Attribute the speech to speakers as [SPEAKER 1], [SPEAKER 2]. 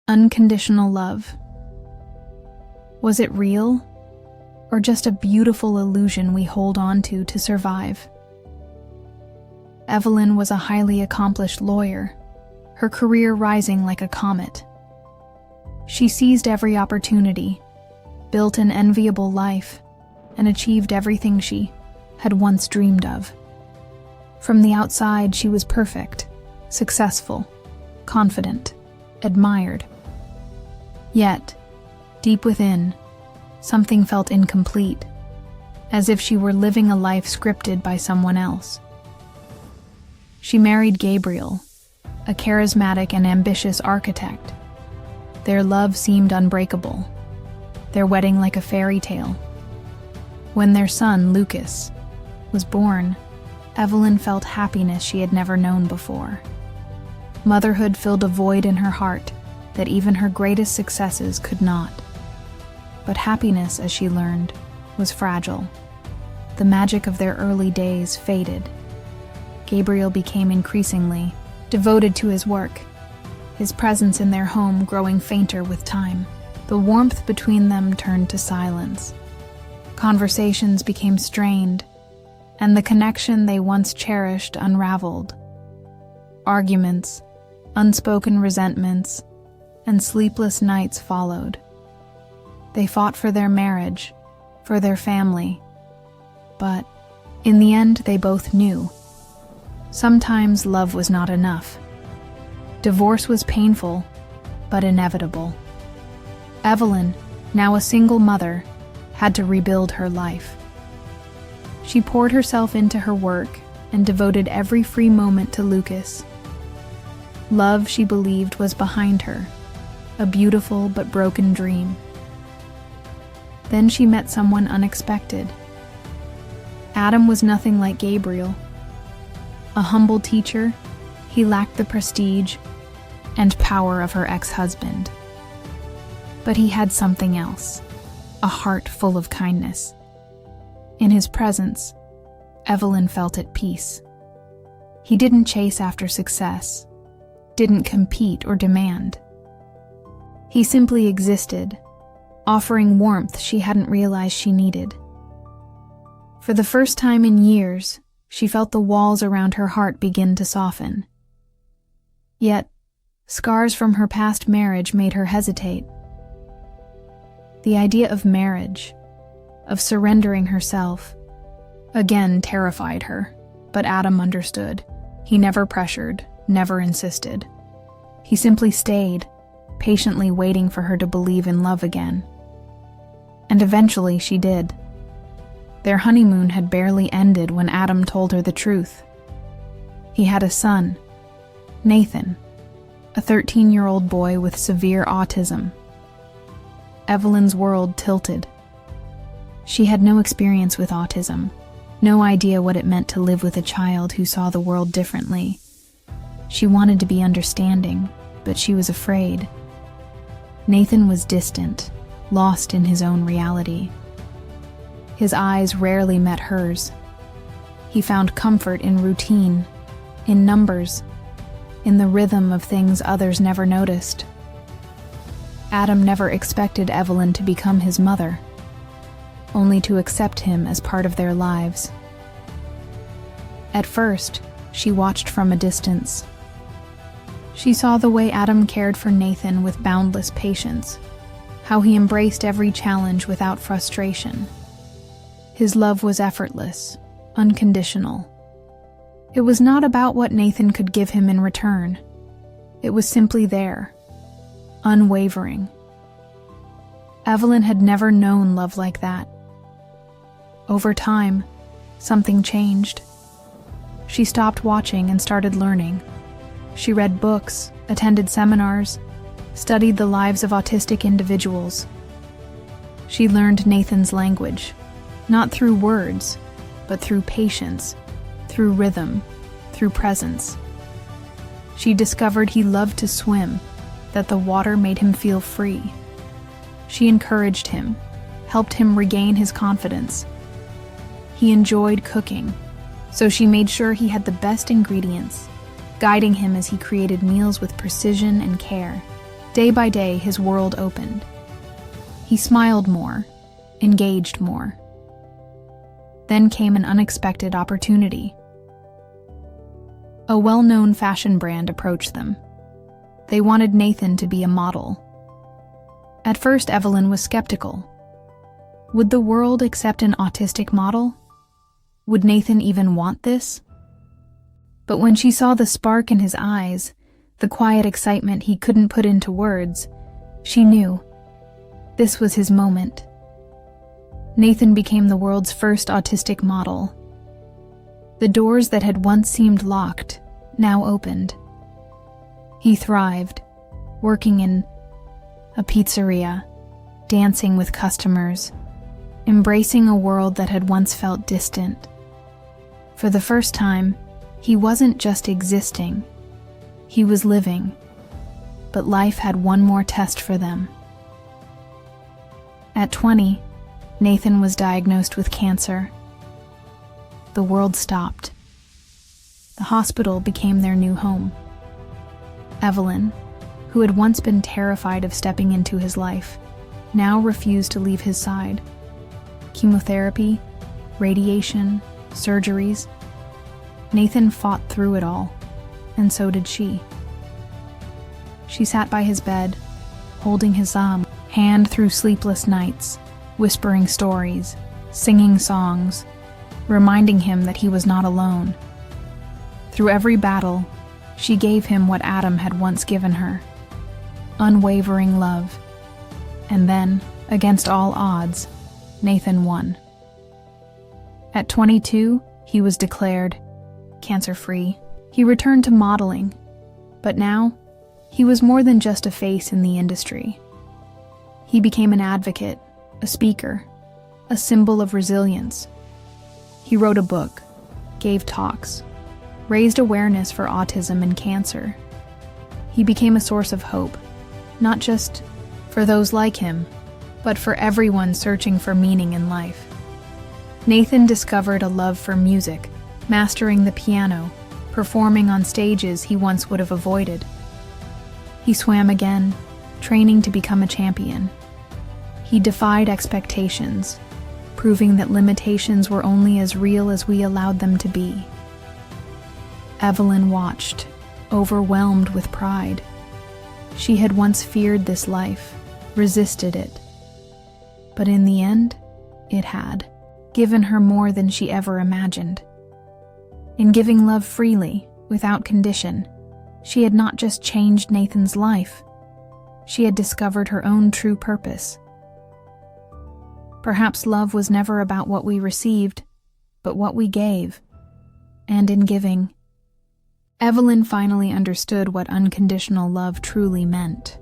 [SPEAKER 1] Unconditional love. Was it real, or just a beautiful illusion we hold on to survive? Evelyn was a highly accomplished lawyer, her career rising like a comet. She seized every opportunity, built an enviable life, and achieved everything she had once dreamed of. From the outside, she was perfect, successful, confident, admired. Yet, deep within, something felt incomplete, as if she were living a life scripted by someone else. She married Gabriel, a charismatic and ambitious architect. Their love seemed unbreakable, their wedding like a fairy tale. When their son, Lucas, was born, Evelyn felt happiness she had never known before. Motherhood filled a void in her heart that even her greatest successes could not. But happiness, as she learned, was fragile. The magic of their early days faded. Gabriel became increasingly devoted to his work, his presence in their home growing fainter with time. The warmth between them turned to silence. Conversations became strained, and the connection they once cherished unraveled. Arguments, unspoken resentments, and sleepless nights followed. They fought for their marriage, for their family, but in the end they both knew. Sometimes love was not enough. Divorce was painful, but inevitable. Evelyn, now a single mother, had to rebuild her life. She poured herself into her work and devoted every free moment to Lucas. Love, she believed, was behind her, a beautiful but broken dream. Then she met someone unexpected. Adam was nothing like Gabriel. A humble teacher, he lacked the prestige and power of her ex-husband. But he had something else, a heart full of kindness. In his presence, Evelyn felt at peace. He didn't chase after success, didn't compete or demand. He simply existed, offering warmth she hadn't realized she needed. For the first time in years, she felt the walls around her heart begin to soften. Yet, scars from her past marriage made her hesitate. The idea of marriage, of surrendering herself, again terrified her, but Adam understood. He never pressured, never insisted. He simply stayed, patiently waiting for her to believe in love again. And eventually she did. Their honeymoon had barely ended when Adam told her the truth. He had a son, Nathan, a 13-year-old boy with severe autism. Evelyn's world tilted. She had no experience with autism, no idea what it meant to live with a child who saw the world differently. She wanted to be understanding, but she was afraid. Nathan was distant, lost in his own reality. His eyes rarely met hers. He found comfort in routine, in numbers, in the rhythm of things others never noticed. Adam never expected Evelyn to become his mother, only to accept him as part of their lives. At first, she watched from a distance. She saw the way Adam cared for Nathan with boundless patience, how he embraced every challenge without frustration. His love was effortless, unconditional. It was not about what Nathan could give him in return. It was simply there, unwavering. Evelyn had never known love like that. Over time, something changed. She stopped watching and started learning. She read books, attended seminars, studied the lives of autistic individuals. She learned Nathan's language, not through words, but through patience, through rhythm, through presence. She discovered he loved to swim, that the water made him feel free. She encouraged him, helped him regain his confidence. He enjoyed cooking, so she made sure he had the best ingredients, guiding him as he created meals with precision and care. Day by day, his world opened. He smiled more, engaged more. Then came an unexpected opportunity. A well-known fashion brand approached them. They wanted Nathan to be a model. At first, Evelyn was skeptical. Would the world accept an autistic model? Would Nathan even want this? But when she saw the spark in his eyes, the quiet excitement he couldn't put into words, she knew this was his moment. Nathan became the world's first autistic model. The doors that had once seemed locked now opened. He thrived, working in a pizzeria, dancing with customers, embracing a world that had once felt distant. For the first time, he wasn't just existing, he was living. But life had one more test for them. At 20, Nathan was diagnosed with cancer. The world stopped. The hospital became their new home. Evelyn, who had once been terrified of stepping into his life, now refused to leave his side. Chemotherapy, radiation, surgeries. Nathan fought through it all, and so did she. She sat by his bed, holding his hand through sleepless nights, whispering stories, singing songs, reminding him that he was not alone. Through every battle, she gave him what Adam had once given her, unwavering love. And then, against all odds, Nathan won. At 22, he was declared cancer-free. He returned to modeling, but now, he was more than just a face in the industry. He became an advocate, a speaker, a symbol of resilience. He wrote a book, gave talks, raised awareness for autism and cancer. He became a source of hope, not just for those like him, but for everyone searching for meaning in life. Nathan discovered a love for music, mastering the piano, performing on stages he once would have avoided. He swam again, training to become a champion. He defied expectations, proving that limitations were only as real as we allowed them to be. Evelyn watched, overwhelmed with pride. She had once feared this life, resisted it. But in the end, it had given her more than she ever imagined. In giving love freely, without condition, she had not just changed Nathan's life, she had discovered her own true purpose. Perhaps love was never about what we received, but what we gave. And in giving, Evelyn finally understood what unconditional love truly meant.